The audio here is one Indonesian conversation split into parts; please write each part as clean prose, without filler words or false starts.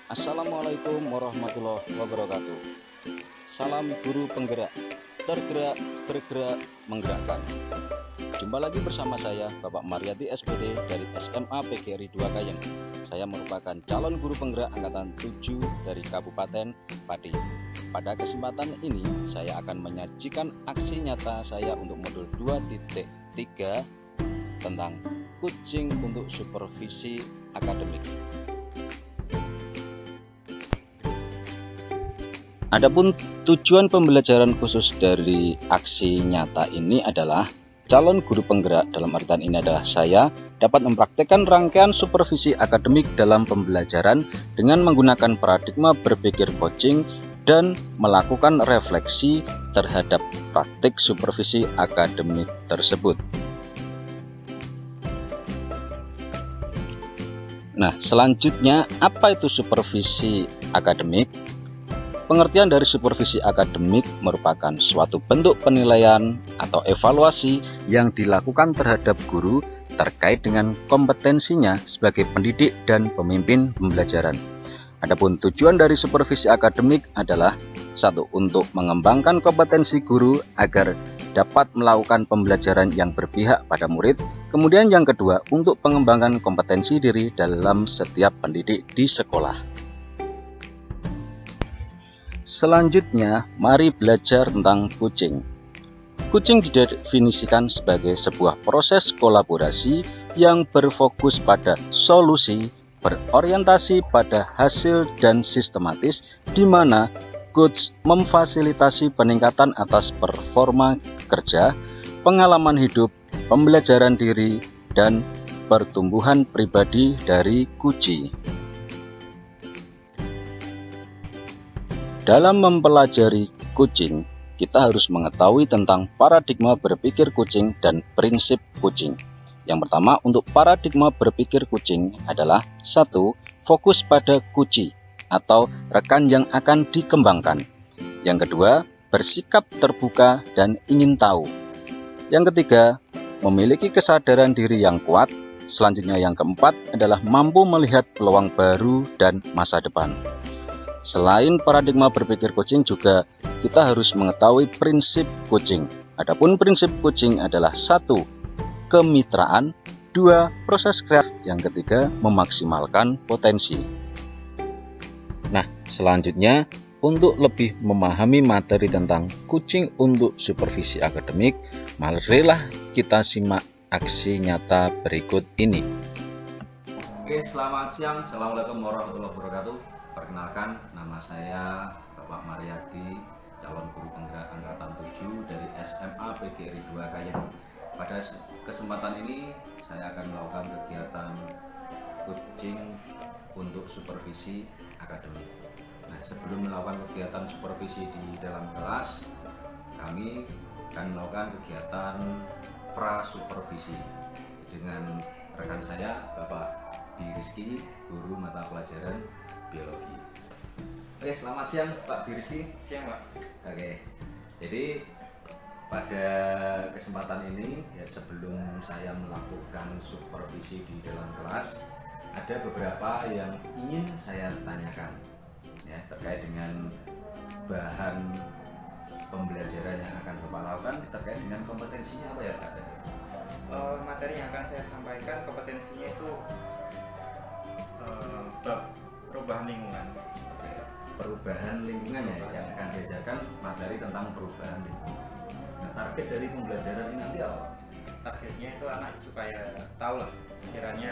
Assalamualaikum warahmatullahi wabarakatuh. Salam guru penggerak, tergerak, bergerak, menggerakkan. Jumpa lagi bersama saya, Bapak Mariati SPD dari SMA PGRI 2 Kayeng. Saya merupakan calon guru penggerak angkatan 7 dari Kabupaten Pati. Pada kesempatan ini, saya akan menyajikan aksi nyata saya untuk modul 2.3 tentang kucing untuk supervisi akademik. Adapun tujuan pembelajaran khusus dari aksi nyata ini adalah calon guru penggerak, dalam artian ini adalah saya dapat mempraktekkan rangkaian supervisi akademik dalam pembelajaran dengan menggunakan paradigma berpikir coaching dan melakukan refleksi terhadap praktik supervisi akademik tersebut. Nah, selanjutnya apa itu supervisi akademik? Pengertian dari supervisi akademik merupakan suatu bentuk penilaian atau evaluasi yang dilakukan terhadap guru terkait dengan kompetensinya sebagai pendidik dan pemimpin pembelajaran. Adapun tujuan dari supervisi akademik adalah satu, untuk mengembangkan kompetensi guru agar dapat melakukan pembelajaran yang berpihak pada murid. Kemudian yang kedua, untuk pengembangan kompetensi diri dalam setiap pendidik di sekolah. Selanjutnya, mari belajar tentang kucing. Kucing didefinisikan sebagai sebuah proses kolaborasi yang berfokus pada solusi, berorientasi pada hasil dan sistematis, di mana coach memfasilitasi peningkatan atas performa kerja, pengalaman hidup, pembelajaran diri, dan pertumbuhan pribadi dari kucing. Dalam mempelajari kucing, kita harus mengetahui tentang paradigma berpikir kucing dan prinsip kucing. Yang pertama, untuk paradigma berpikir kucing adalah satu, fokus pada kuci atau rekan yang akan dikembangkan. Yang kedua, bersikap terbuka dan ingin tahu. Yang ketiga, memiliki kesadaran diri yang kuat. Selanjutnya yang keempat adalah mampu melihat peluang baru dan masa depan. Selain paradigma berpikir kucing, juga kita harus mengetahui prinsip kucing. Adapun prinsip kucing adalah satu, kemitraan, dua, proses kreatif, yang ketiga, memaksimalkan potensi. Nah, selanjutnya untuk lebih memahami materi tentang kucing untuk supervisi akademik, marilah kita simak aksi nyata berikut ini. Oke, selamat siang. Assalamualaikum warahmatullahi wabarakatuh. Perkenalkan, nama saya Bapak Mariati, calon guru penggerak angkatan 7 dari SMA PGRI 2 Kayeng. Pada kesempatan ini saya akan melakukan kegiatan coaching untuk supervisi akademik. Nah, sebelum melakukan kegiatan supervisi di dalam kelas, kami akan melakukan kegiatan pra-supervisi dengan rekan saya, Bapak Rizky, guru mata pelajaran biologi. Oke, selamat siang Pak Rizky. Siang Pak. Oke, jadi pada kesempatan ini ya, sebelum saya melakukan supervisi di dalam kelas, ada beberapa yang ingin saya tanyakan ya, terkait dengan bahan pembelajaran yang akan Bapak lakukan, terkait dengan kompetensinya apa ya Pak? Materi yang akan saya sampaikan kompetensinya itu bab perubahan lingkungan. Oke, perubahan lingkungan ya, yang akan diajarkan materi tentang perubahan lingkungan. Nah, target dari pembelajaran ini nanti apa? Targetnya itu anak supaya tahu lah kiranya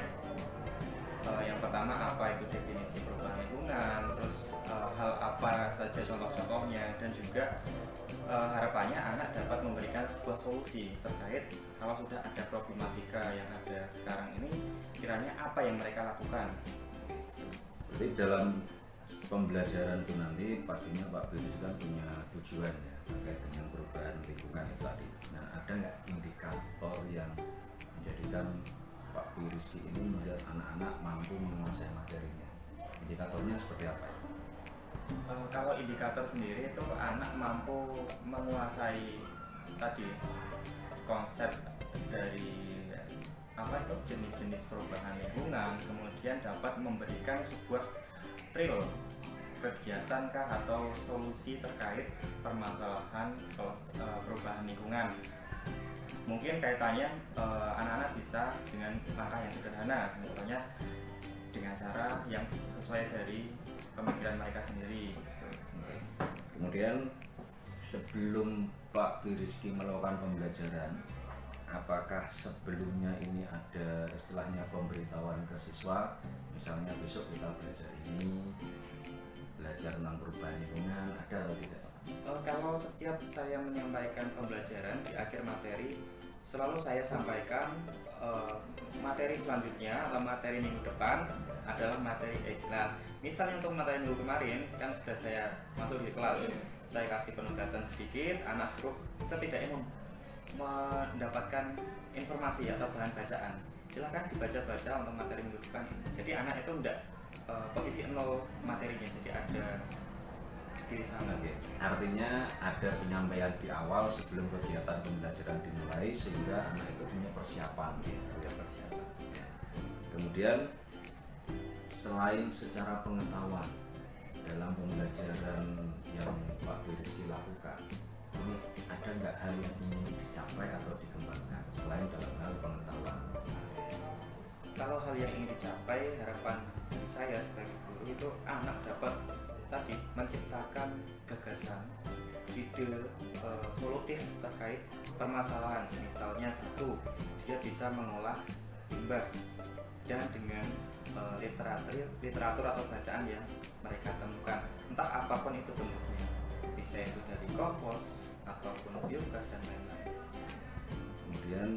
yang pertama apa itu definisi perubahan lingkungan, terus hal apa saja contoh-contohnya, dan juga harapannya anak dapat memberikan sebuah solusi terkait kalau sudah ada problematika yang ada sekarang ini, kiranya apa yang mereka lakukan. Jadi dalam pembelajaran itu nanti pastinya Pak Bin itu kan punya tujuan ya, terkait dengan perubahan lingkungan itu tadi. Nah, ada nggak indikator yang menjadikan Pak B. Rizky ini melihat anak-anak mampu menguasai materinya? Indikatornya seperti apa? Kalau indikator sendiri itu anak mampu menguasai tadi konsep dari apa itu jenis-jenis perubahan lingkungan, kemudian dapat memberikan sebuah real kegiatan kah atau solusi terkait permasalahan perubahan lingkungan. Mungkin kaitannya anak-anak bisa dengan langkah yang sederhana, misalnya dengan cara yang sesuai dari pemikiran mereka sendiri. Kemudian sebelum Pak Birizky melakukan pembelajaran, apakah sebelumnya ini ada istilahnya pemberitahuan ke siswa, misalnya besok kita belajar ini, belajar tentang perubahan lingkungan, ada atau tidak? Kalau setiap saya menyampaikan pembelajaran di akhir materi, selalu saya sampaikan materi selanjutnya atau materi minggu depan adalah materi X. Nah, misalnya untuk materi minggu kemarin kan sudah saya masuk di kelas, saya kasih penugasan sedikit, anak suruh setidaknya mendapatkan informasi atau bahan bacaan. Silahkan dibaca-baca untuk materi minggu depan. Jadi anak itu tidak posisi nol materinya, jadi ada di sana. Oke. Artinya ada penyampaian di awal sebelum kegiatan pembelajaran dimulai sehingga anak itu punya persiapan. Kemudian selain secara pengetahuan dalam pembelajaran yang Pak Birizky lakukan, ini ada nggak hal yang ingin dicapai atau dikembangkan selain dalam hal pengetahuan? Kalau hal yang ingin dicapai, harapan saya sebagai guru itu anak dapat tadi menciptakan gagasan, ide solutif terkait permasalahan. Misalnya satu, dia bisa mengolah limbah dan dengan literatur atau bacaan yang mereka temukan, entah apapun itu bentuknya, bisa itu dari kompos ataupun biogas dan lain-lain. Kemudian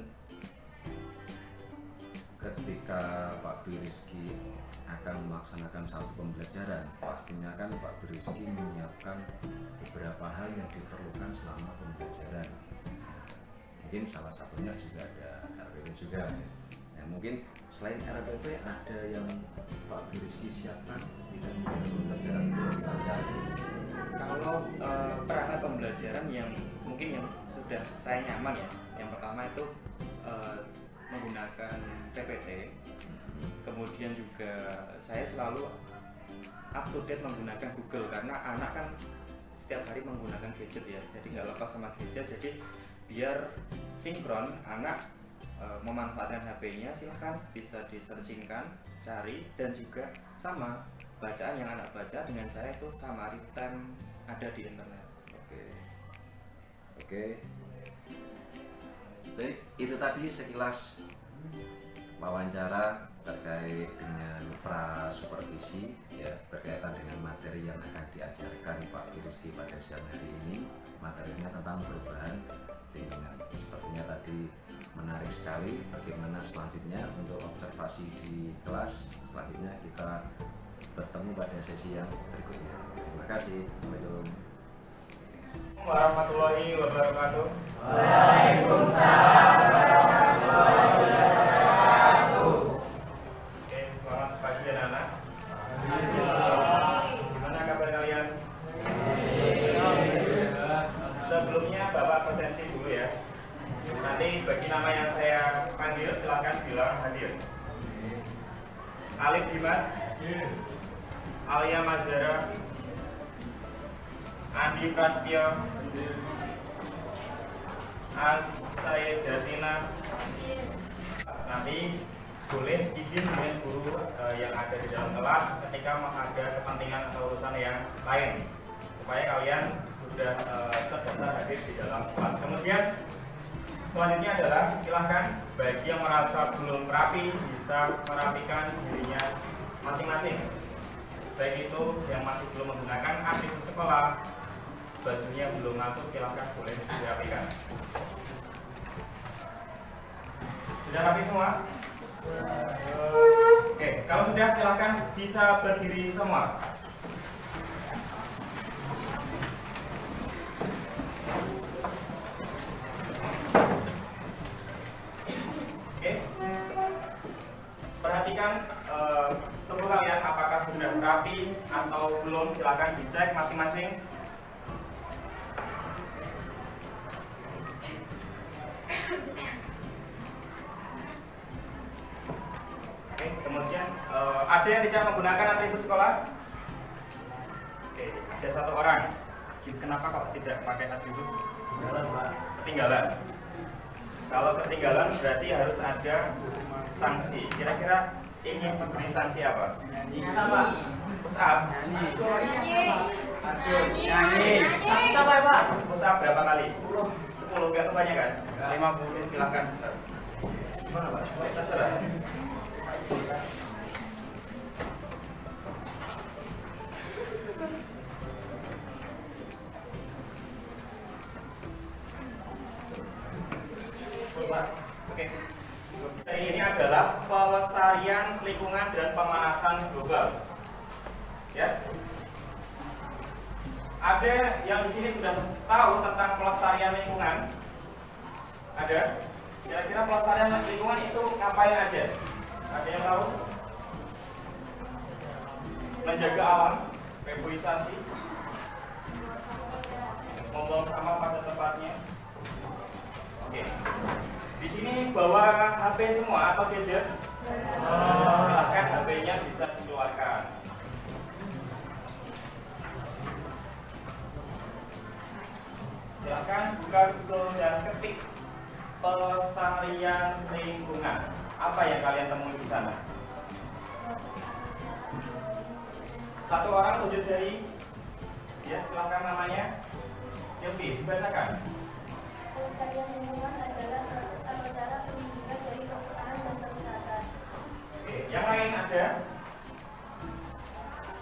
ketika Pak Birizky akan melaksanakan satu pembelajaran, pastinya kan Pak Birizky menyiapkan beberapa hal yang diperlukan selama pembelajaran. Mungkin salah satunya juga ada RPP juga. Ya, mungkin selain RPP ada yang Pak Birizky siapkan tidak menjadi pembelajaran itu kita cari. Kalau perangkat pembelajaran yang mungkin yang sudah saya nyaman ya, yang pertama itu menggunakan PPT. Kemudian juga saya selalu up to date menggunakan Google karena anak kan setiap hari menggunakan gadget ya, jadi nggak lepas sama gadget. Jadi biar sinkron, anak memanfaatkan HP-nya silahkan bisa di-searchingkan, cari, dan juga sama bacaan yang anak baca dengan saya itu sama real time ada di internet. Oke. Baik, itu tadi sekilas wawancara terkait dengan prasupervisi ya, berkaitan dengan materi yang akan diajarkan Pak Birizky pada siang hari ini. Materinya tentang perubahan lingkungan. Sepertinya tadi menarik sekali. Bagaimana selanjutnya untuk observasi di kelas selanjutnya kita bertemu pada sesi yang berikutnya. Terima kasih. Assalamualaikum Warahmatullahi wabarakatuh. Waalaikumsalam warahmatullahi wabarakatuh. Oke, selamat pagi anak-anak. Gimana kabar kalian? Sebelumnya Bapak presensi dulu ya. Nanti bagi nama yang saya panggil silakan bilang hadir. Alif Dimas, Alia Mazhara, Andi Prasetyo, Asayyatina. Nanti boleh izin dengan guru yang ada di dalam kelas ketika ada kepentingan atau urusan yang lain, supaya kalian sudah terdaftar hadir di dalam kelas. Kemudian selanjutnya adalah silahkan bagi yang merasa belum rapi bisa merapikan dirinya masing-masing. Baik itu yang masih belum menggunakan atribut sekolah, bajunya belum masuk, silahkan boleh dirapikan. Sudah rapi semua? Oke, kalau sudah silahkan bisa berdiri semua. Oke, perhatikan tubuh kalian apakah sudah rapi atau belum, silahkan dicek masing-masing. Oke, kemudian ada yang tidak menggunakan atribut sekolah? Oke, ada satu orang. Kenapa kok tidak pakai atribut? Ketinggalan. Kalau ketinggalan berarti harus ada sanksi. Kira-kira ingin memberi sanksi apa? Push up. Push up berapa kali? 10, enggak kebanyakan? 50, silakan. Gimana Pak? Terserah. Oke. Ini adalah pelestarian lingkungan dan pemanasan global. Ya. Ada yang di sini sudah tahu tentang pelestarian lingkungan? Ada? Kira-kira pelestarian lingkungan itu ngapain aja? Ada yang tahu? Menjaga alam, reboisasi, membuang sampah pada tempatnya. Oke. Di sini bawa HP semua atau gadget? Silahkan HP-nya bisa dikeluarkan. Silahkan buka Google dan ketik pelestarian lingkungan. Apa yang kalian temui di sana? Satu orang 7 jari. Ya, silahkan namanya. Silvi, dibacakan. Pelestarian lingkungan adalah cara perlindungan dari kerusakan dan kerusakan. Oke, yang lain ada?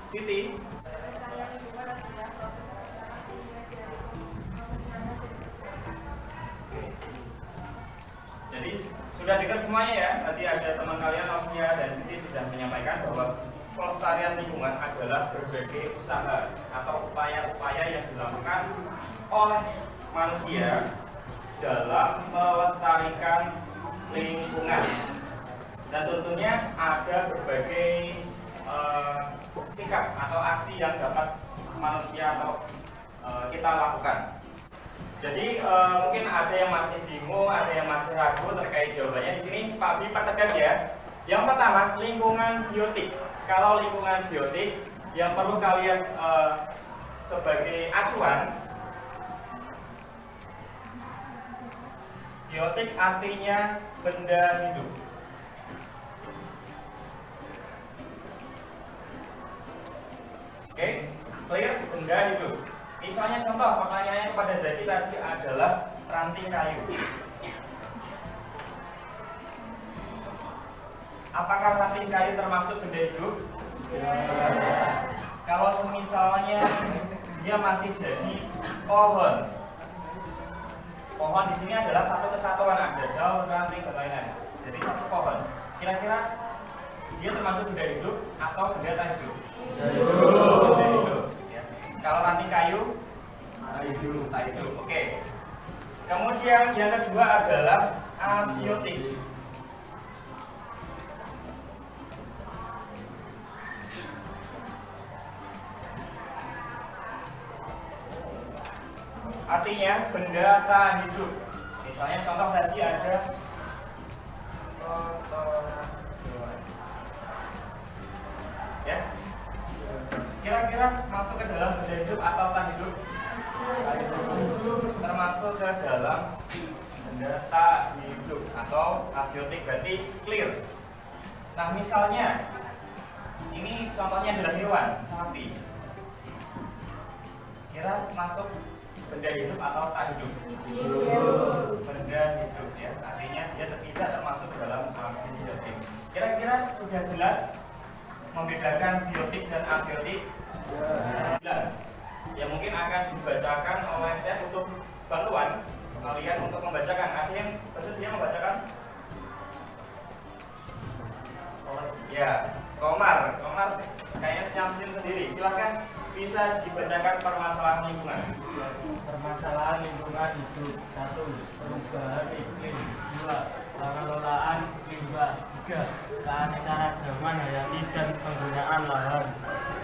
Siti. Pelestarian lingkungan adalah proses cara perlindungan dari kerusakan. Oke. Jadi sudah dengar semuanya ya. Tadi ada teman kalian Novia dan Siti sudah menyampaikan bahwa pelestarian lingkungan adalah berbagai usaha atau upaya-upaya yang dilakukan oleh manusia dalam melestarikan lingkungan, dan tentunya ada berbagai sikap atau aksi yang dapat manusia atau kita lakukan. Jadi mungkin ada yang masih bingung, ada yang masih ragu terkait jawabannya. Di sini Pak Bi pertegas ya. Yang pertama, lingkungan biotik. Kalau lingkungan biotik yang perlu kalian sebagai acuan, biotik artinya benda hidup. Oke, clear? Benda hidup. Misalnya contoh pertanyaannya kepada Zaki tadi adalah ranting kayu. Apakah ranting kayu termasuk benda hidup? Kalau semisalnya dia masih jadi pohon. Pohon di sini adalah satu kesatuan, ada daun, ranting, dan lain-lain. Jadi satu pohon. Kira-kira dia termasuk benda hidup atau benda tak hidup? Benda hidup. Ya. Kalau ranting kayu, tak hidup. Oke. Kemudian yang kedua adalah abiotik. Artinya benda tak hidup. Misalnya contoh tadi ada ya. Kira-kira masuk ke dalam benda hidup atau tak hidup? Termasuk ke dalam benda tak hidup atau abiotik, berarti clear. Nah misalnya ini contohnya adalah hewan, sapi. Kira masuk benda hidup atau tak hidup? Benda hidup ya, artinya dia tidak termasuk ke dalam abiotik. Kira-kira sudah jelas membedakan biotik dan abiotik? Ya mungkin akan dibacakan oleh saya untuk bantuan kalian untuk membacakan. Ada yang bersedia membacakan? Ya, Komar kayaknya siap-siap sendiri. Silahkan bisa dibacakan permasalahan lingkungan. Permasalahan lingkungan hidup. 1. Perubahan iklim. 2. Pengelolaan limbah. 3. Keanekaragaman hayati dan penggunaan lahan.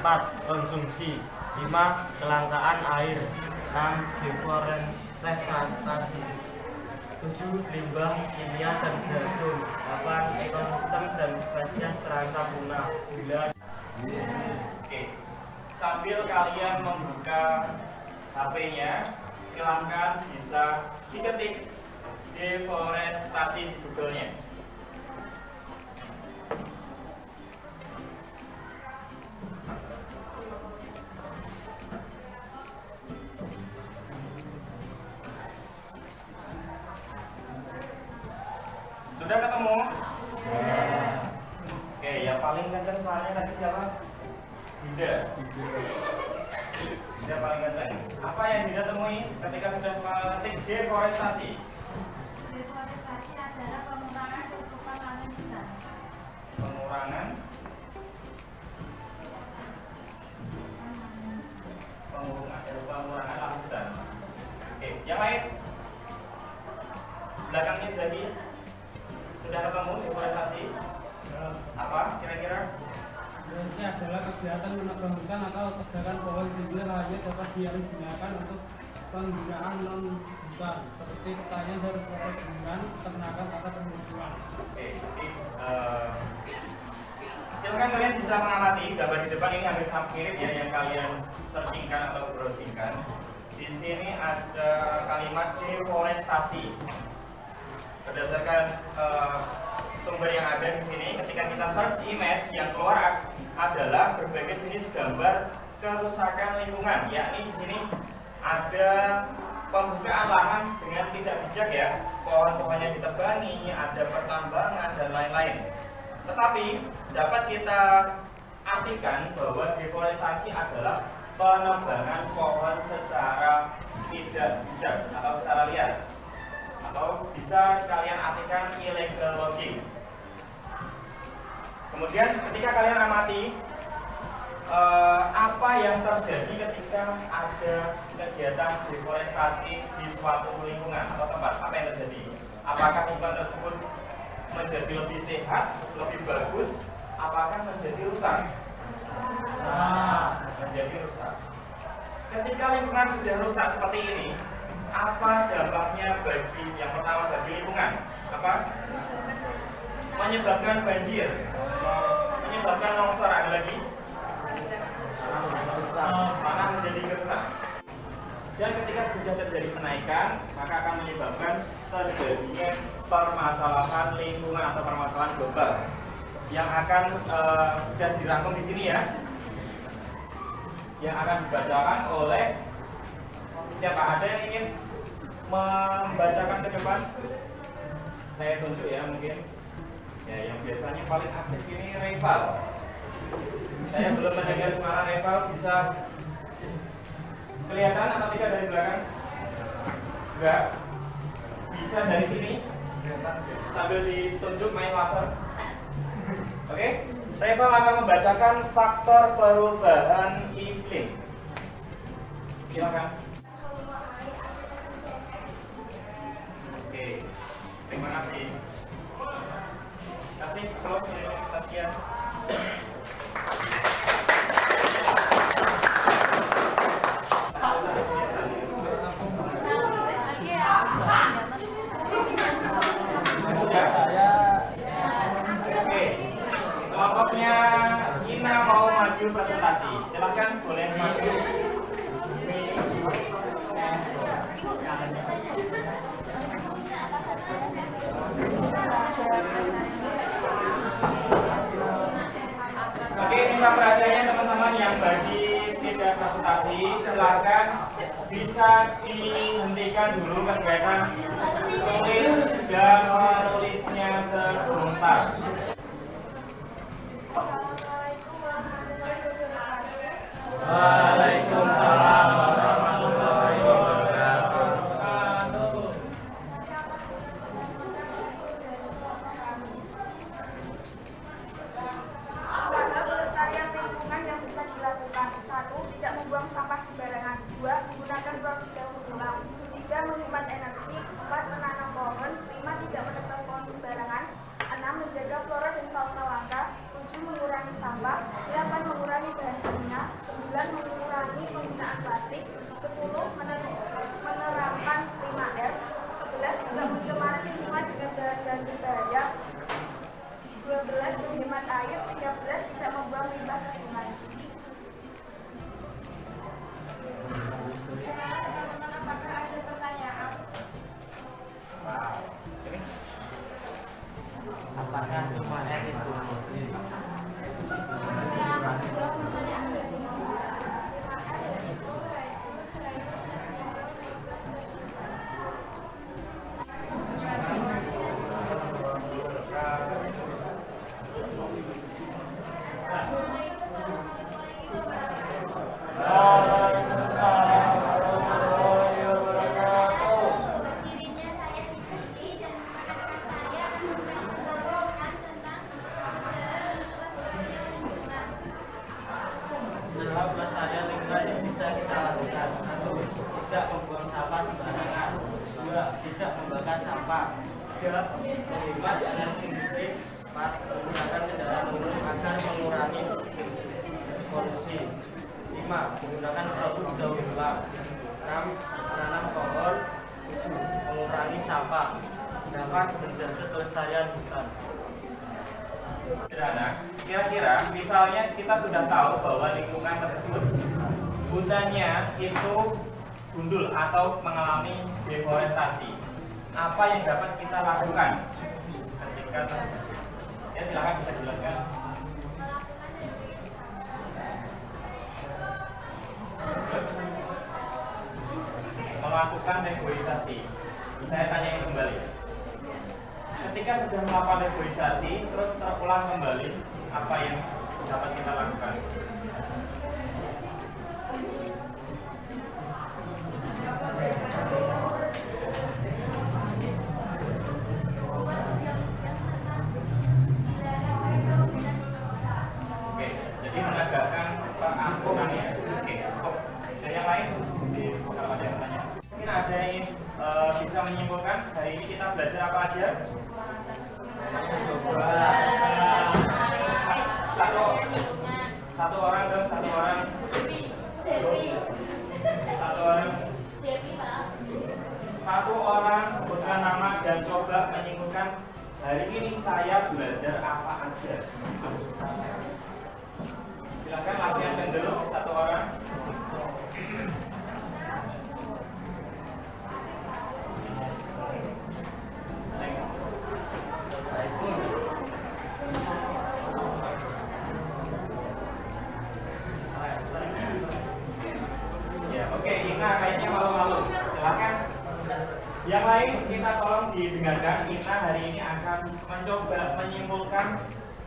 4. Konsumsi. 5. Kelangkaan air. 6. Deforestasi. 7. Limbah kimia dan beracun. 8. Ekosistem dan spesies terancam punah. 9. Oke. sambil kalian membuka HP-nya, silahkan bisa diketik deforestasi di Google-nya. Sudah ketemu? Oke, yang paling kencang suaranya tadi siapa? Dinda. Dinda paling kencang. Apa yang Dinda temui ketika sudah mengetik deforestasi? Deforestasi adalah pengurangan tutupan lahan hutan. Pengurangan lahan hutan. Oke, yang lain? Belakangnya jadi sudah ketemu deforestasi? Apa kira-kira? Ini adalah kegiatan menebang hutan atau tebakan pohon sehingga lahannya dapat digunakan untuk penggunaan non hutan seperti pertanian dan perkebunan, peternakan atau permukiman. Oke, jadi silakan kalian bisa mengamati gambar di depan ini hampir sama mirip ya yang kalian searchingkan atau browsingkan. Di sini ada kalimat deforestasi. Berdasarkan sumber yang ada di sini, ketika kita search image yang keluar adalah berbagai jenis gambar kerusakan lingkungan, yakni di sini ada pembukaan lahan dengan tidak bijak ya, pohon-pohonnya ditebangi, ada pertambangan dan lain-lain. Tetapi dapat kita artikan bahwa deforestasi adalah penebangan pohon secara tidak bijak atau secara liar, atau bisa kalian artikan illegal logging. Kemudian ketika kalian amati apa yang terjadi ketika ada kegiatan deforestasi di suatu lingkungan atau tempat, apa yang terjadi? Apakah lingkungan tersebut menjadi lebih sehat, lebih bagus, apakah menjadi rusak? Menjadi rusak. Ketika lingkungan sudah rusak seperti ini, apa dampaknya bagi yang pertama bagi lingkungan? Apa? Menyebabkan banjir, menyebabkan longsor, ada lagi tanah menjadi gersang. Dan ketika sudah terjadi kenaikan, maka akan menyebabkan terjadinya permasalahan lingkungan atau permasalahan global yang akan sudah dirangkum di sini ya, yang akan dibacakan oleh siapa? Ada yang ingin membacakan ke depan? Saya tunjuk ya mungkin. Ya, yang biasanya paling aktif ini Reval. Saya belum mendengar suara Reval, bisa kelihatan atau tidak dari belakang? Enggak. Bisa dari sini sambil ditunjuk main laser. Oke, Reval akan membacakan faktor perubahan iklim. Silakan. Oke, terima kasih. Kasih close untuk Saskia. Oke, kelompoknya Gina mau maju presentasi. Silakan boleh maju. Oke, minta perhatiannya teman-teman yang bagi tidak presentasi, silakan bisa dihentikan dulu kegiatan tulis dan menulisnya sebentar. Assalamualaikum warahmatullahi wabarakatuh. Waalaikumsalam warahmatullahi wabarakatuh. Salah pelestarian lingkungan yang bisa dilakukan: 1. Tidak membuang sampah sembarangan. 2. Menggunakan ruang daur ulang. 3. Menghemat energi. 4. Menanam pohon. 5. Tidak menebang pohon sembarangan. 6. Menjaga flora dan fauna langka. 7. Mengurangi sampah. 8. Mengurangi bahan kimia. 9. Mengurangi penggunaan plastik. 10. Menerapkan 5R. 11. Tidak mencemari lingkungan dengan bahan-bahan berbahaya. 12. Menghemat air. 13. Tidak membuang limbah ke sungai. pelajaran yang bisa kita lakukan. 1. Tidak membuang sampah sembarangan. 2. Tidak membakar sampah. 3. Menghemat energi listrik. 4. Menggunakan kendaraan umum agar mengurangi polusi. 5. Menggunakan produk daur ulang. 6. Menanam pohon. 7. Mengurangi sampah. 8. Menjaga kelestarian hutan. Sederhana, kira-kira misalnya kita sudah tahu bahwa lingkungan tersebut hutannya itu gundul atau mengalami deforestasi. Apa yang dapat kita lakukan ketika terjadi? Ya, silakan bisa dijelaskan. Terus, melakukan reboisasi. Saya tanya kembali. Ketika sudah melakukan reboisasi, terus terulang kembali, apa yang dapat kita lakukan? Oke, jadi menegakkan peraturan ya. Oke, cukup. Dan yang lain, di beberapa yang tanya. Mungkin ada yang bisa menyimpulkan hari ini kita belajar apa aja? Satu orang dong, satu orang. Satu orang sebutkan nama dan coba menyimpulkan hari ini saya belajar apa aja. Silakan latihan dulu satu orang. Ina kayaknya malu-malu. Silakan. Yang lain kita tolong didengarkan. Ina hari ini akan mencoba menyimpulkan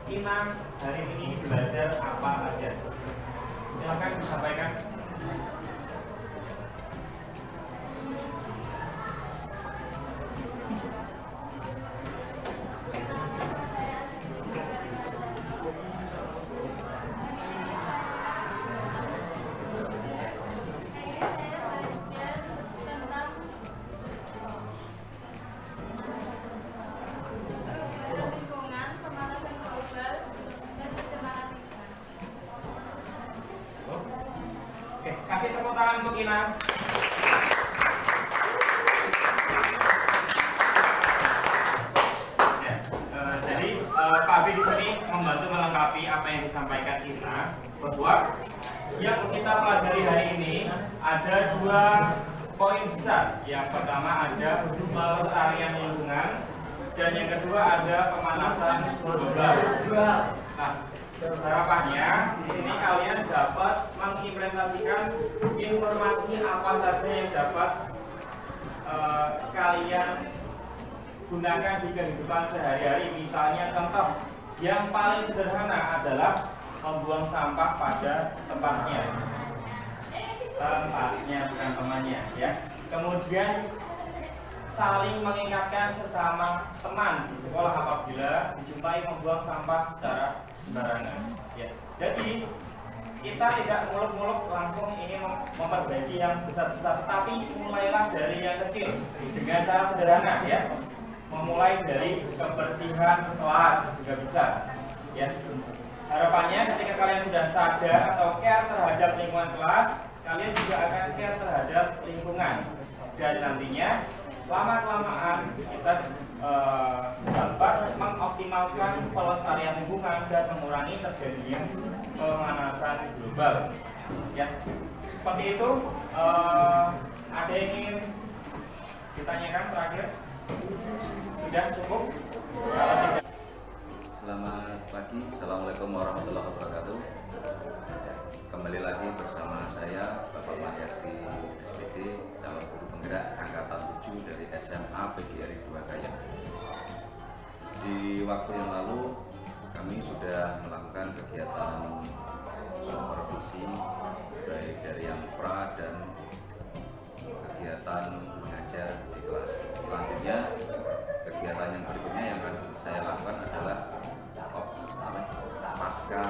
Ina hari ini belajar apa aja. Silakan disampaikan. Kasih tepuk tangan untuk Ina. Ya, jadi Pak Abi di sini membantu melengkapi apa yang disampaikan Ina, bahwa yang kita pelajari hari ini ada dua poin besar. Yang pertama ada pelestarian lingkungan dan yang kedua ada pemanasan global. Nah, harapannya di sini kalian dapat mengimplementasikan informasi apa saja yang dapat kalian gunakan di kehidupan sehari-hari. Misalnya contoh yang paling sederhana adalah membuang sampah pada tempatnya bukan temannya ya. Kemudian saling mengingatkan sesama teman di sekolah apabila dijumpai membuang sampah secara sembarangan ya. Jadi kita tidak muluk-muluk langsung ini memperbaiki yang besar-besar, tapi mulailah dari yang kecil dengan cara sederhana ya. Memulai dari kebersihan kelas juga bisa ya. Harapannya ketika kalian sudah sadar atau care terhadap lingkungan kelas, kalian juga akan care terhadap lingkungan, dan nantinya lama-kelamaan kita dapat mengoptimalkan pelestarian lingkungan dan mengurangi terjadinya pemanasan global. Ya, seperti itu. Ada yang ingin ditanyakan terakhir? Sudah cukup? Kalau tidak. Selamat pagi, Assalamualaikum warahmatullahi wabarakatuh. Kembali lagi bersama saya Bapak Mariati SPD, calon guru penggerak angkatan 7 dari SMA PGRI 2 Gayam. Di waktu yang lalu kami sudah melakukan kegiatan supervisi baik dari yang pra dan kegiatan mengajar di kelas. Selanjutnya kegiatan yang berikutnya yang akan saya lakukan adalah pasca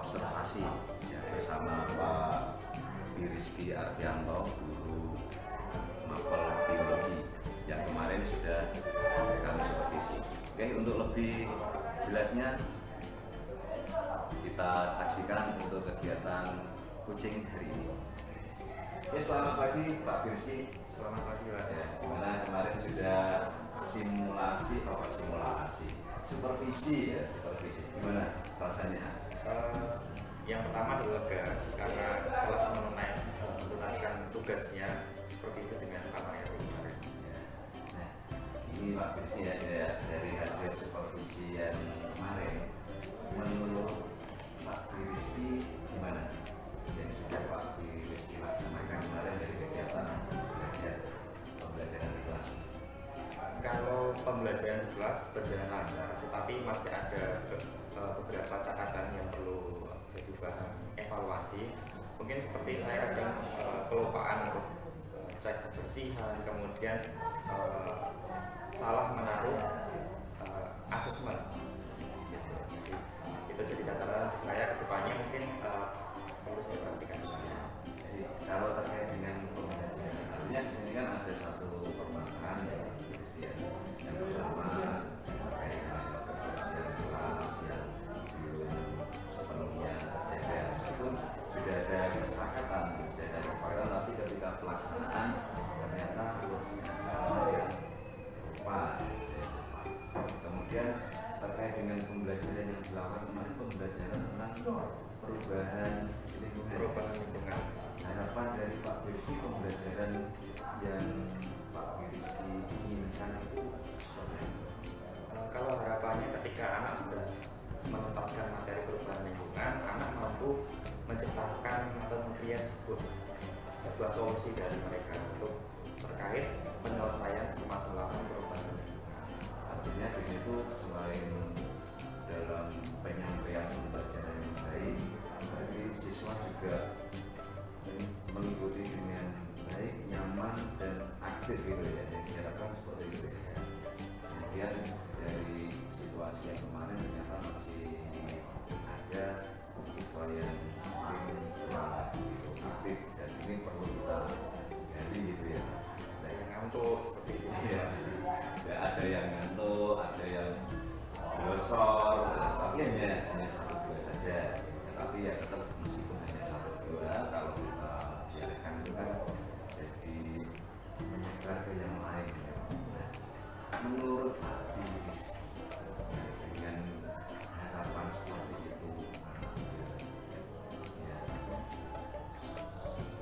observasi ya, bersama Pak Rizky Arfianto, guru mapel biologi yang kemarin sudah kami supervisi. Oke, untuk lebih jelasnya kita saksikan untuk kegiatan kucing hari ini. Ya, selamat pagi Pak Rizky. Selamat pagi Pak. Ya, gimana kemarin sudah simulasi supervisi ya, supervisi. Gimana rasanya? Yang pertama adalah karena telah menuntaskan tugasnya supervisi dengan Pak Maryadi kemarin. Nah, ini Pak Rizky ya, dari hasil supervisi yang kemarin, menurut Pak Rizky gimana yang sudah Pak Rizky laksanakan kemarin dari kegiatan pembelajaran di kelas? Kalau pembelajaran di kelas berjalan lancar, tetapi masih ada beberapa catatan yang perlu jadi bahan evaluasi. Mungkin seperti saya kadang kelupaan untuk cek kebersihan, kemudian salah menaruh asesmen. Jadi, itu jadi catatan saya ke depannya mungkin perlu saya perhatikan. Jadi kalau terkait dengan pembelajaran, artinya di sini kan ada satu permasalahan ya, yang pertama terkait dengan kebersihan kelas yang belum sepenuhnya terjaga, meskipun sudah ada kesepakatan, tapi ketika pelaksanaan ternyata ada yang lupa. Kemudian terkait dengan pembelajaran yang dilakukan kemarin, pembelajaran tentang perubahan lingkungan. Harapan dari Pak Rizky, pembelajaran yang Pak Rizky inginkan itu seperti apa? Kalau harapannya ketika anak sudah menuntaskan materi perubahan lingkungan, anak mampu menciptakan atau mengkreat sebuah solusi dari mereka untuk terkait penyelesaian permasalahan perubahan lingkungan. Artinya di situ selain dalam penyampaian pembelajaran yang baik, berarti siswa juga mengikuti dengan baik, nyaman dan aktif gitu ya. Yang diharapkan seperti itu ya. Kemudian dari situasi yang kemarin ternyata masih ada siswa yang mungkin kurang aktif, dan ini perlu kita gali gitu ya. Ada yang ngantuk seperti itu. Iya sih. Ya, ada yang ngantuk, ada yang bosor, tapi hanya satu dua saja. Ya, tapi ya tetap meskipun hanya satu dua, kalau kita biarkan itu kan jadi menyebar ke yang lain. Nah, menurut Pak Rizky, dengan harapan seperti itu, ya,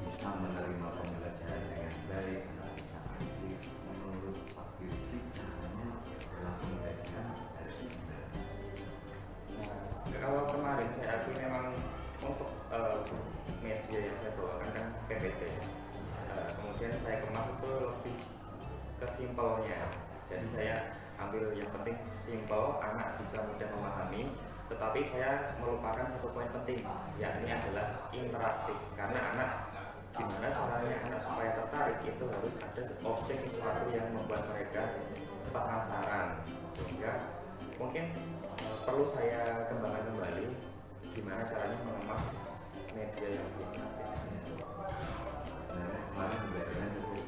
bisa menerima pembelajaran dengan baik, bisa aktif. Menurut Pak Rizky, caranya dalam pembelajaran harusnya gimana? Kalau kemarin saya akui memang untuk media yang saya bawakan kan PPT. Kemudian saya kemas itu lebih ke simpelnya. Jadi saya ambil yang penting simpel, anak bisa mudah memahami. Tetapi saya melupakan satu poin penting, yakni adalah interaktif. Karena anak, gimana caranya anak supaya tertarik, itu harus ada objek sesuatu yang membuat mereka penasaran. Sehingga mungkin perlu saya kembangkan kembali gimana caranya mengemas media yang interaktif. Sebenarnya kemarin pembelajarannya cukup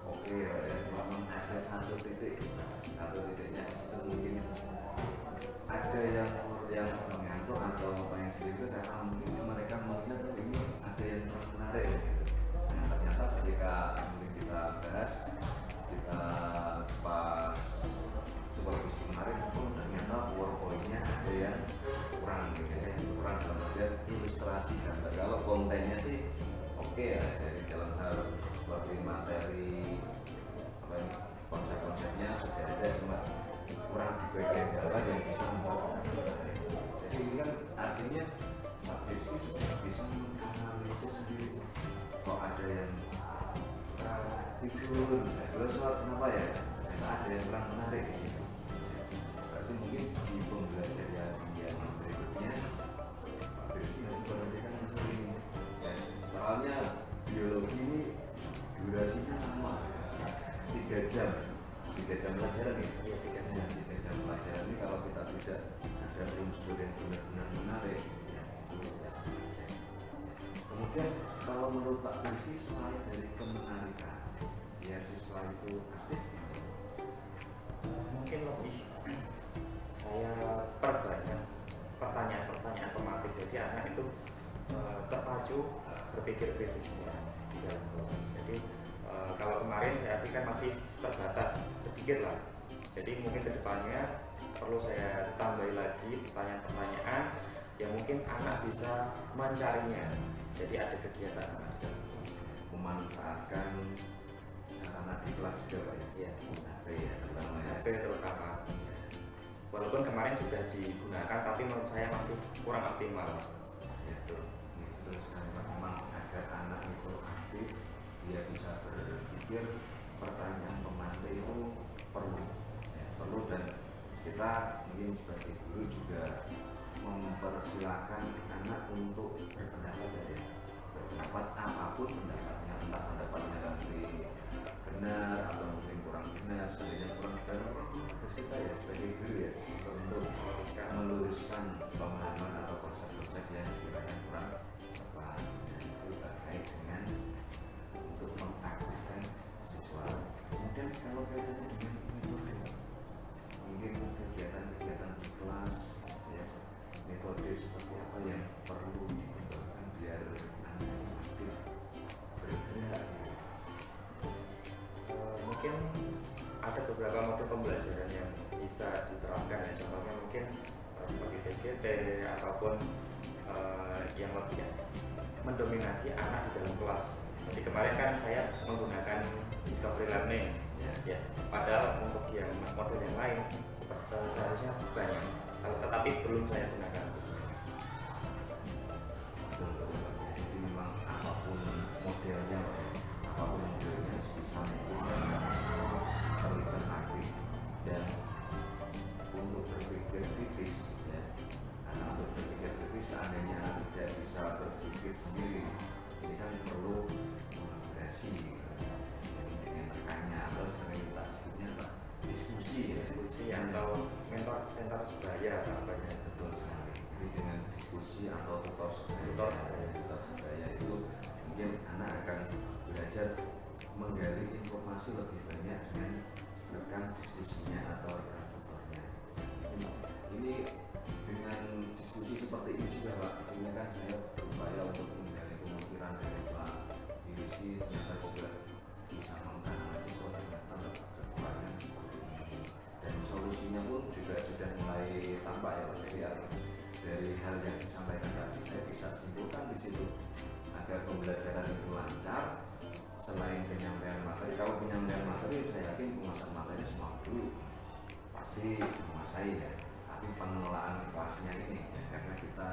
oke ya, memang ada satu titiknya itu mungkin ada yang mengantuk atau yang sedikit, karena mungkin mereka melihat ini ada yang menarik gitu. Nah, ternyata ketika mungkin kita bahas, kita pas supervisi kemarin, ternyata PowerPoint-nya ada yang kurang gitu ya, kurang dalam artian ilustrasi gambar. Kalau kontennya sih oke ya, dari dalam hal seperti materi apa ini, konsep-konsepnya sudah ada, cuma kurang di bagian bawah yang bisa membawa. Jadi ini kan artinya Pak Rizky sudah bisa menganalisis sendiri kok ada yang tidur, misalnya soal kenapa ya, ternyata ada yang kurang menarik di sini. Berarti mungkin di pembelajaran yang berikutnya Pak Rizky harus perhatikan unsur ini. Soalnya biologi ini durasinya lama, 3 jam pelajaran ya. Iya, 3 jam pelajaran ini kalau kita tidak ada unsur yang benar-benar menarik, ya, itu Kemudian kalau menurut Pak Rizky, selain dari kemenarikan, biar siswa itu aktif, Mungkin lebih saya perbanyak pertanyaan-pertanyaan pematik, jadi anak itu terpacu berpikir kritisnya di dalam kelas. Jadi kalau kemarin saya artikan masih terbatas sedikit lah, jadi mungkin kedepannya perlu saya tambahi lagi pertanyaan-pertanyaan yang mungkin anak bisa mencarinya, jadi ada kegiatan anak di dalam kelas. memanfaatkan sarana di kelas juga Pak ya? HP ya terutama ya. HP terutama, walaupun kemarin sudah digunakan tapi menurut saya masih kurang optimal. Itu terus memang agar anak itu aktif, dia bisa berpikir, pertanyaan pemantik itu perlu ya, perlu, dan kita mungkin sebagai guru juga mempersilahkan anak untuk berpendapat ya, berpendapat apapun pendapatnya, entah pendapatnya nanti benar atau mungkin kurang benar, sebenarnya kurang benar, terus kita ya sebagai guru ya untuk meluruskan pemahaman atau konsep-konsep yang sekiranya kurang tepat. Dan itu terkait dengan untuk mengaktifkan siswa. Kemudian kalau kaitannya dengan metode, mungkin kegiatan-kegiatan di kelas ya, metode seperti apa yang perlu dikembangkan biar anak aktif bergerak. Mungkin ada beberapa mode pembelajaran yang bisa diterapkan ya, contohnya mungkin seperti PGT ataupun yang lebih mendominasi anak di dalam kelas. Jadi kemarin kan saya menggunakan discovery learning ya, padahal untuk yang model yang lain seharusnya banyak, tetapi belum saya gunakan. Jadi memang apapun modelnya sebisa mungkin terlibat aktif dan untuk berpikir kritis ya. Karena untuk berpikir kritis seandainya tidak bisa berpikir sendiri, ini kan perlu kolaborasi dengan rekannya atau sering kita sebutnya apa? Diskusi Atau mentor sebaya apa ya. Betul sekali. Jadi dengan diskusi atau tutor sebaya itu mungkin anak akan belajar menggali informasi lebih banyak dengan rekan diskusinya atau rekan tutornya. Ini dengan diskusi seperti ini juga Pak, ini kan saya berupaya untuk menggali pemikiran dari Pak Rizky, ternyata juga bisa menganalisis ternyata kekurangan seperti ini, dan solusinya pun juga sudah mulai tampak ya Pak. Jadi dari hal yang disampaikan tadi saya bisa simpulkan di situ, agar pembelajaran itu lancar. Selain penyampaian materi, kalau penyampaian materi saya yakin penguasaan materi semua guru pasti menguasai ya, tapi pengelolaan kelasnya ini ya, karena kita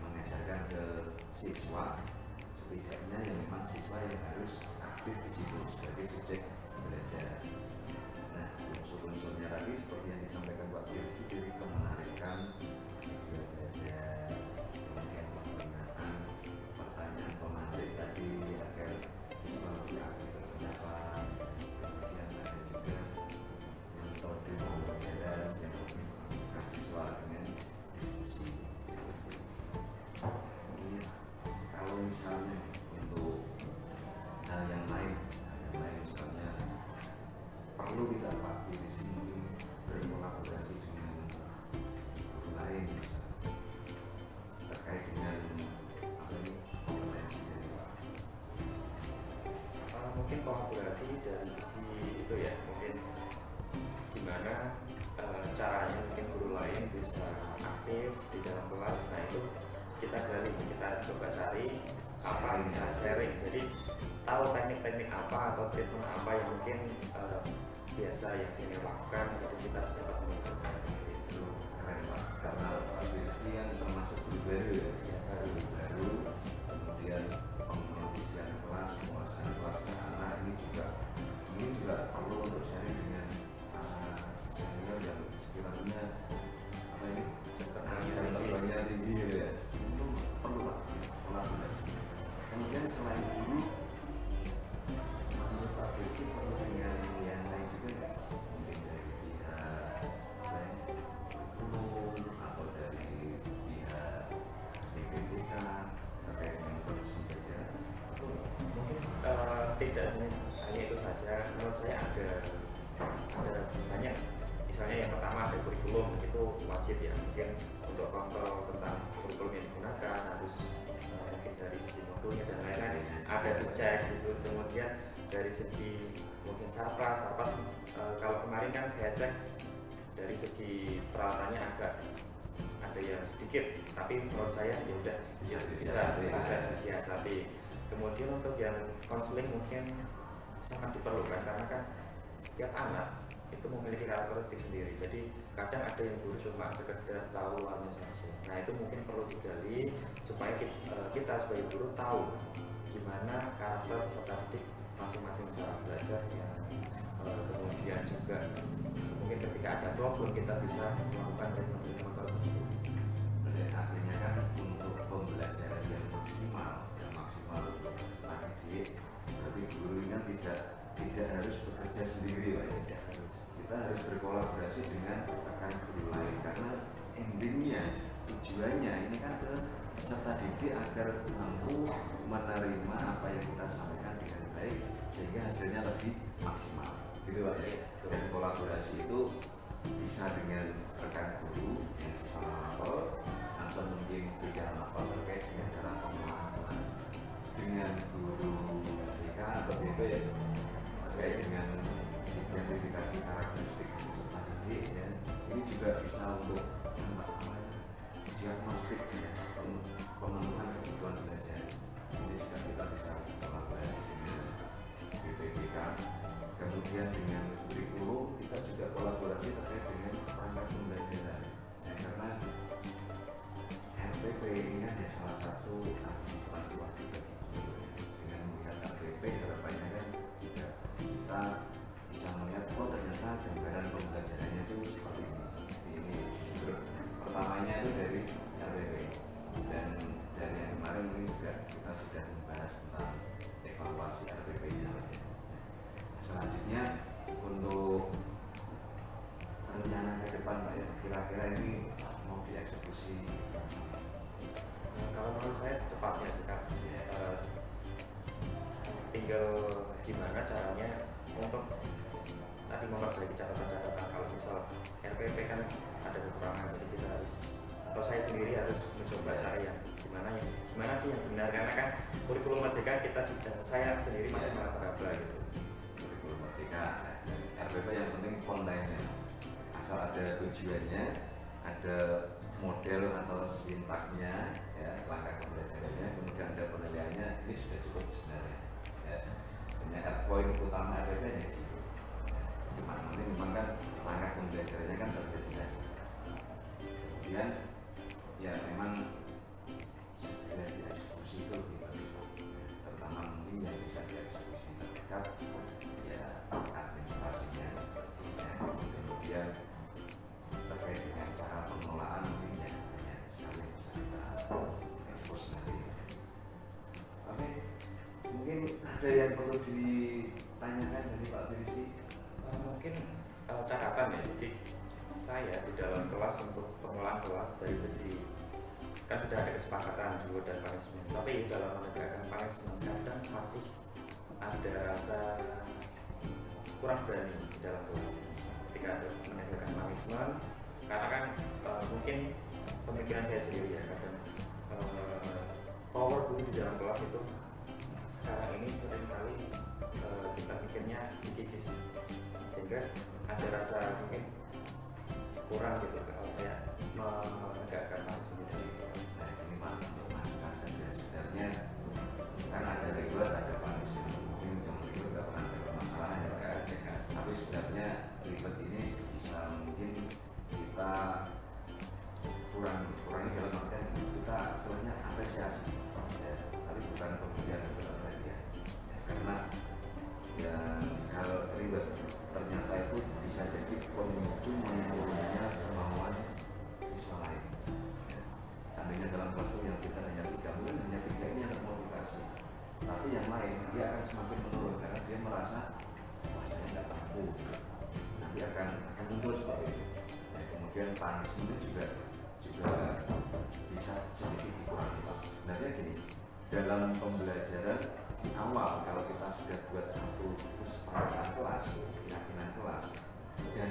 mengajarkan ke siswa, setidaknya yang memang siswa yang harus aktif di situ sebagai subjek belajar. Nah, unsur-unsurnya tadi seperti yang disampaikan Pak Rizky, jadi kemenarikan, belajar, kemudian penggunaan pertanyaan pemantik tadi agar siswa lebih aktif berpendapat, kemudian ada juga metode pembelajaran yang lebih membuka siswa dengan diskusi. Mungkin kalau misalnya untuk hal yang lain misalnya perlu tidak Pak di sini mungkin berkolaborasi dengan guru lain terkait dengan apa ini kompetensi dari Pak. Mungkin kolaborasi dari segi itu ya, mungkin gimana caranya mungkin guru lain bisa aktif di dalam kelas. Nah itu kita gali, kita coba cari apa yang kita sharing, jadi tahu teknik-teknik apa atau treatment apa yang mungkin biasa yang sini lakukan, jadi kita dapat menggunakan Itu keren Pak, karena Pak Rizky kan termasuk guru baru ya, baru, kemudian pengisian kelas, penguasaan kelas ke anak ini juga perlu untuk sharing dengan senior yang sekiranya apa ini terbangnya tinggi ya, itu perlu Pak kolaborasi. Kemudian selain guru, menurut Pak Rizky perlu dengan yang lain juga nggak? Mungkin dari pihak guru atau dari pihak BPPK saja menurut saya ada banyak. Misalnya yang pertama ada kurikulum, itu wajib ya, mungkin untuk kontrol tentang kurikulum yang digunakan harus mungkin dari segi modulnya dan lain-lain ada dicek gitu. Kemudian dari segi mungkin sarpas kalau kemarin kan saya cek dari segi peralatannya agak ada yang sedikit, tapi menurut saya ya udah bisa disiasati. Kemudian untuk yang konseling mungkin sangat diperlukan karena kan setiap anak itu memiliki karakteristik sendiri. Jadi kadang ada yang guru cuma sekedar tahu warnanya saja. Nah itu mungkin perlu digali supaya kita sebagai guru tahu gimana karakter peserta didik masing-masing cara belajarnya. Kemudian juga mungkin ketika ada problem kita bisa melakukan treatment tersebut. Artinya kan untuk pembelajaran yang maksimal untuk peserta didik, berarti guru ini kan tidak harus bekerja sendiri, Pak. Kita harus berkolaborasi dengan rekan guru lain karena endingnya, tujuannya ini kan ke peserta didik agar mampu menerima apa yang kita sampaikan dengan baik sehingga hasilnya lebih maksimal, gitu Pak. Dan kolaborasi itu bisa dengan rekan guru yang sesama mapel atau mungkin tidak mapel terkait dengan cara pemahaman dengan guru BK atau BP terkait dengan identifikasi karakteristik peserta didik ya. Ini juga bisa untuk diagnostik pemenuhan kebutuhan belajar. Ini juga kita bisa kolaborasi dengan BPK. Kemudian dengan kurikulum kita juga kolaborasi terkait dengan perangkat pembelajaran ya, karena RPP ini ada salah satu administrasi wajib bagi guru. Dengan melihat RPP harapannya kan juga kita bisa melihat ternyata gambaran pembelajarannya itu seperti ini sumber pertamanya itu dari RPP dan yang kemarin ini juga kita sudah membahas tentang evaluasi RPP-nya. Selanjutnya untuk rencana ke depan Pak ya, kira-kira ini mau dieksekusi kalau menurut saya secepatnya sih Kak. Tinggal gimana caranya untuk tadi memperbaiki catatan-catatan. Kalau misal RPP kan ada kekurangan, jadi kita harus atau saya sendiri harus mencoba cari yang gimana sih yang benar, karena kan kurikulum merdeka kita juga saya sendiri masih meraba-raba gitu. RPP yang penting kontennya, asal ada tujuannya, ada model atau sintaknya, ya, langkah pembelajarannya, kemudian ada penilaiannya, ini sudah cukup sebenarnya. Ya. Poin utama RPP nya gitu. Cuma nanti memang kan langkah pembelajarannya kan terlalu jelas. Kemudian ya memang segera dieksekusi itu lebih bagus, terutama mungkin yang bisa dieksekusi terdekat ya administrasinya, kemudian terkait dengan cara pengelolaan mungkin ya banyak sekali yang bisa kita ekspos nanti. Oke, mungkin ada yang perlu ditanyakan dari Pak Firisi? Mungkin catatan ya, jadi saya di dalam kelas untuk pengelolaan kelas dari segi kan sudah ada kesepakatan reward dan punishment, tapi dalam menegakkan punishment kadang masih ada rasa kurang berani di dalam kelas ketika ada menegakkan punishment, karena kan mungkin pemikiran saya sendiri ya, kadang power guru di dalam kelas itu sekarang ini seringkali kita pikirnya dikikis, sehingga ada rasa mungkin kurang gitu kalau saya menegakkan punishment dari kelas. Nah ini Pak, untuk masukan saja sebenarnya kan ada reward, ada punishment, mungkin yang reward nggak pernah ada permasalahan ya Pak, tapi sebenarnya reward ini bisa mungkin kita kurangi dalam artian kita sebenarnya apresiasi ya, tapi bukan pemberian berarti ya, karena ya kalau reward ternyata itu bisa jadi pemicu menurunnya kemauan siswa lain ya. Seandainya dalam kelas itu yang kita hanya 3, mungkin hanya 3 ini yang termotivasi, tapi yang lain dia akan semakin menurun karena dia merasa wah saya tidak mampu, nanti akan muncul seperti itu ya. Kemudian punishment juga bisa sedikit dikurangi Pak. Sebenarnya gini, dalam pembelajaran di awal kalau kita sudah buat satu kesepakatan kelas, keyakinan kelas, dan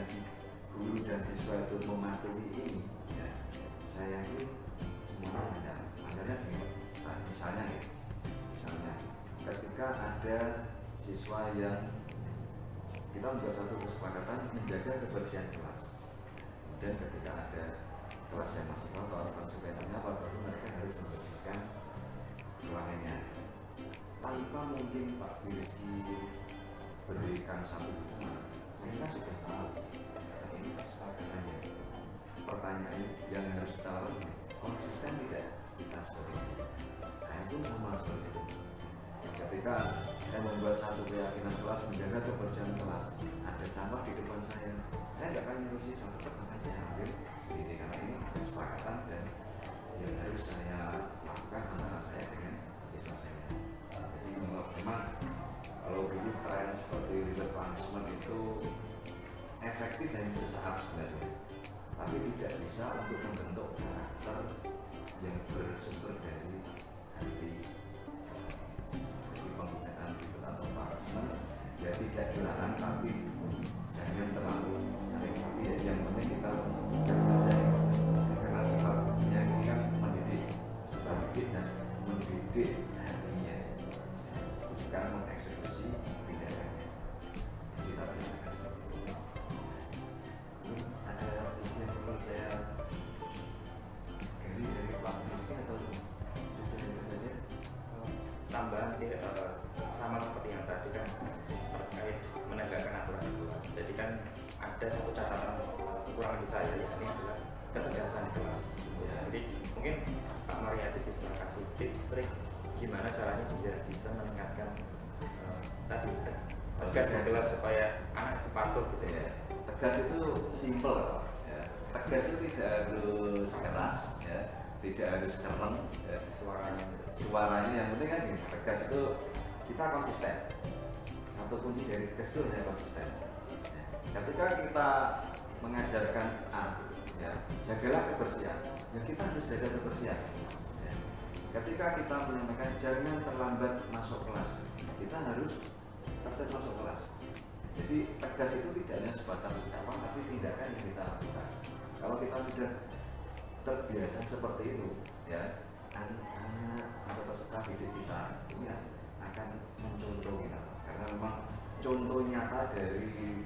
guru dan siswa itu mematuhi ini, ya, saya yakin semuanya ada gini. Nah, misalnya ketika ada siswa yang kita membuat satu kesepakatan menjaga kebersihan kelas, dan ketika ada kelas yang masih kotor, konsekuensinya apa? Berarti mereka harus membersihkan ruangannya tanpa mungkin Pak Rizky berikan satu hukuman. Saya sudah tahu ini kesepakatannya. Pertanyaan yang harus kita lakukan, konsisten tidak kita seperti itu? Saya pun sama seperti itu. Ketika saya membuat satu keyakinan kelas menjaga kebersihan kelas, ada sampah di depan saya nggak akan ngurusi satu pertanyaan ambil sendiri karena ini kesepakatan dan yang harus saya lakukan antara saya dengan siswa saya. Jadi memang kalau dulu tren seperti reward punishment itu efektif hanya sesaat sebenarnya, tapi tidak bisa untuk membentuk karakter yang bersumber dari hati. Jadi penggunaan reward atau punishment ya tidak dilarang, tapi jangan terlalu sering. Tapi ya, yang penting kita jaga saja, karena sifatnya ini kan mendidik dan mendidik hatinya, bukan mengeksekusi pidana. Kita bisa ada yang perlu saya dari Pak Rizky atau sudah itu saja? Tambahan sih sama seperti yang tadi kan terkait menegakkan aturan itu. Jadi kan ada satu catatan kurang lebih saya, yakni adalah ketegasan di kelas. Ya, jadi mungkin Pak Mariati bisa kasih tips trik gimana caranya biar bisa meningkatkan tadi tegas di kelas supaya anak itu patuh gitu ya. Tegas itu simple, ya. Tegas itu tidak harus keras, ya. Tidak harus keras, ya. Suaranya yang penting kan gini, tegas itu kita konsisten. Satu kunci dari tegas itu hanya konsisten. Ya. Ketika kita mengajarkan A, ya, jagalah kebersihan, ya kita harus jaga kebersihan. Ya. Ketika kita menyampaikan jangan terlambat masuk kelas, kita harus tetap masuk kelas. Jadi tegas itu tidak hanya sebatas ucapan, tapi tindakan yang kita lakukan. Kalau kita sudah terbiasa seperti itu, ya, anak-anak atau peserta didik kita ini akan mencontoh kita, karena memang contoh nyata dari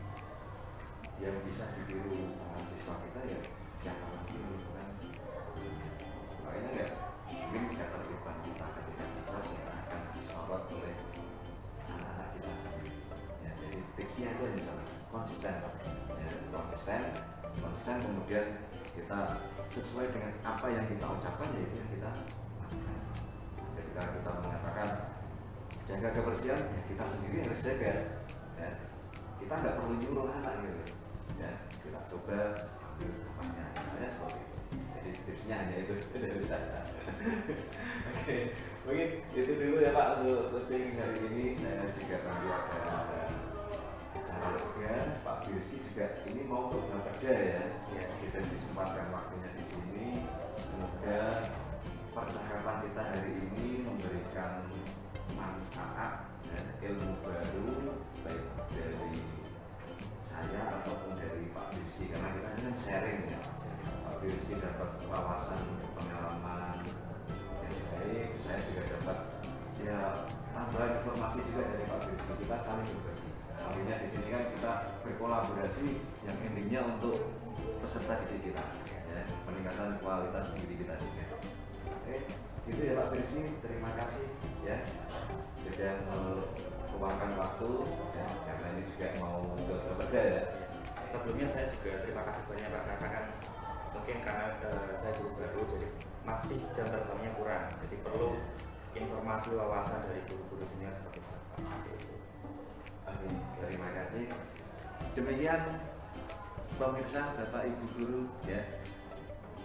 yang bisa ditiru siswa kita ya siapa lagi kan. Makanya ya mungkin ketertiban kita ketika di kelas yang akan disorot oleh anak-anak kita sendiri. Ya, jadi tipsnya itu hanya konsisten, ya, konsisten kemudian kita sesuai dengan apa yang kita ucapkan, yaitu yang kita lakukan. Ketika kita mengatakan jaga kebersihan, ya kita sendiri harus jaga. Ya. Kita nggak perlu nyuruh anak gitu. Ya, kita coba ambil ucapannya, misalnya seperti itu. Jadi tipsnya hanya itu dari saya. Oke, mungkin itu dulu ya Pak untuk coaching hari ini. Saya juga nanti ada acara juga. Pak Rizky juga ini mau berbeda ya. Ya, kita disempatkan waktunya di sini. Semoga percakapan kita hari ini memberikan manfaat dan ilmu baru baik dari saya ataupun dari Pak Rizky, karena kita ini kan sharing ya. Pak Rizky dapat wawasan pengalaman yang baik, saya juga dapat ya tambahan informasi juga dari Pak Rizky. Kita saling berbagi. Artinya di sini kan kita berkolaborasi yang endingnya untuk peserta didik kita, ya, peningkatan kualitas diri kita juga. Oke, gitu ya Pak Rizky. Terima kasih ya sudah meluangkan waktu ya, karena ini juga mau berbeda ya. Sebelumnya saya juga terima kasih banyak Pak, karena kan mungkin karena saya guru baru jadi masih jam terbangnya kurang, jadi perlu informasi wawasan dari guru-guru senior seperti Pak. Oke, terima kasih. Demikian pemirsa, Bapak Ibu guru ya,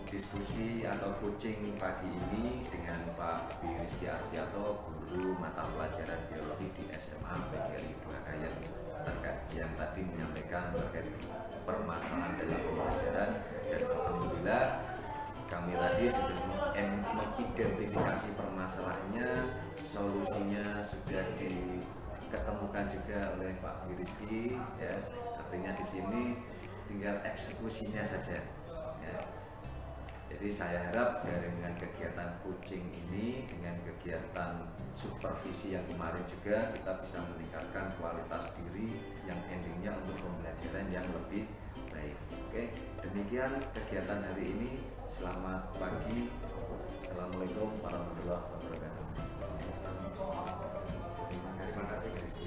diskusi atau coaching pagi ini dengan Pak Rizky Arfianto, guru mata pelajaran biologi di SMA PGRI Bakayan, yang tadi menyampaikan terkait permasalahan dalam pembelajaran, dan alhamdulillah kami tadi sudah mengidentifikasi permasalahannya, solusinya sudah diketemukan juga oleh Pak Rizky, ya. Artinya di sini tinggal eksekusinya saja, ya. Jadi saya harap dengan kegiatan coaching ini, dengan kegiatan supervisi yang kemarin juga, kita bisa meningkatkan kualitas diri yang endingnya untuk pembelajaran yang lebih baik. Oke, demikian kegiatan hari ini. Selamat pagi. Assalamualaikum warahmatullahi wabarakatuh. Terima kasih.